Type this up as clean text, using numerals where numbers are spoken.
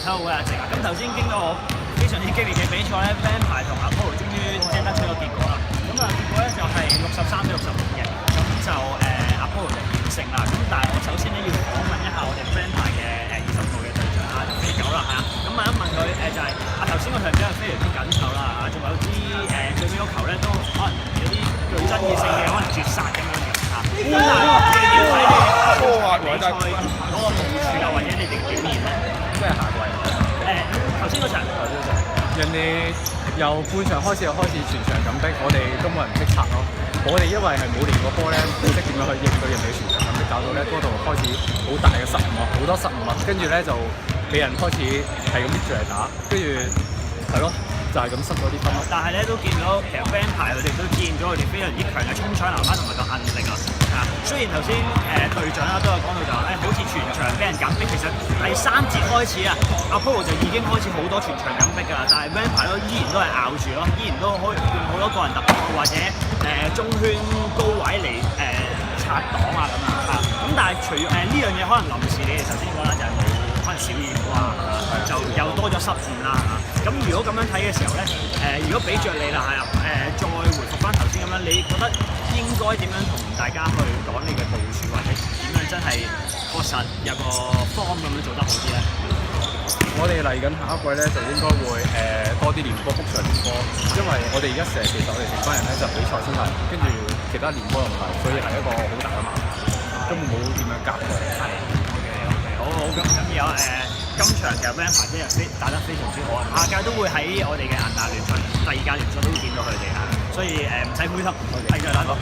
睇到好有值啊！咁頭先經過我非常之激烈嘅比賽咧 ，Vampire 同 Apollo 終於即係得出個結果啦。咁啊結果咧就係63-65嘅，咁就Apollo 就險勝啦。咁但係我首先咧要訪問一下我哋 Vampire 嘅20號嘅隊長啊，就飛狗啦嚇。咁問一問佢就係頭先個場比係非常之緊湊啦，仲有啲最尾嗰球咧都可能有啲具爭議性嘅，可能絕殺咁樣嘅嚇。咁但係你點睇你比賽嗰個部署啊，或者你哋表現咧？即係下季。頭先嗰場，人哋由半場開始就開始全場緊逼，我哋根本唔識拆咯。我哋因為係冇練過波咧，冇識點樣去應對人哋全場緊逼，搞到咧嗰度開始好大嘅失誤啊，好多失誤啊，跟住咧就俾人開始係咁搣住嚟打，跟住係咯，就係咁失咗啲分咯。但係咧都見到其實 Vampire 佢哋都見咗佢哋非常之強嘅衝搶籃板同埋個韌力啊！雖然頭先隊長啦都有講到就話好似全場俾人緊逼，其實第3節開始啊，Apollo 就已經開始好多全場緊逼㗎啦，但係 Vampire 都依然都係咬住咯，依然都可以用好多個人突破或者中圈高位嚟拆擋啊咁啊嚇。咁但係除呢樣嘢可能臨時你哋頭先講啦，就係冇可能小意外啊，就又多咗失誤啦嚇。咁如果咁樣睇嘅時候咧，如果俾着你啦再回復翻頭先咁樣，你覺得應該點樣同大家去講你嘅部署，或者點樣真係確實有個 form 咁樣做得好啲咧？我哋嚟緊下一季咧就應該會多啲練波，覆場練波，因為我哋而家其實我哋成班人咧就比賽先嚟，跟住其他練波又唔係，所以係一個好大嘅麻煩，根本冇點樣夾過。係 OK， 好咁有今場其實 Vampire 真係打得非常之好啊！下屆都會喺我哋嘅銀大聯賽、第2屆聯賽都會見到佢哋啊，所以唔使灰心，繼續打落。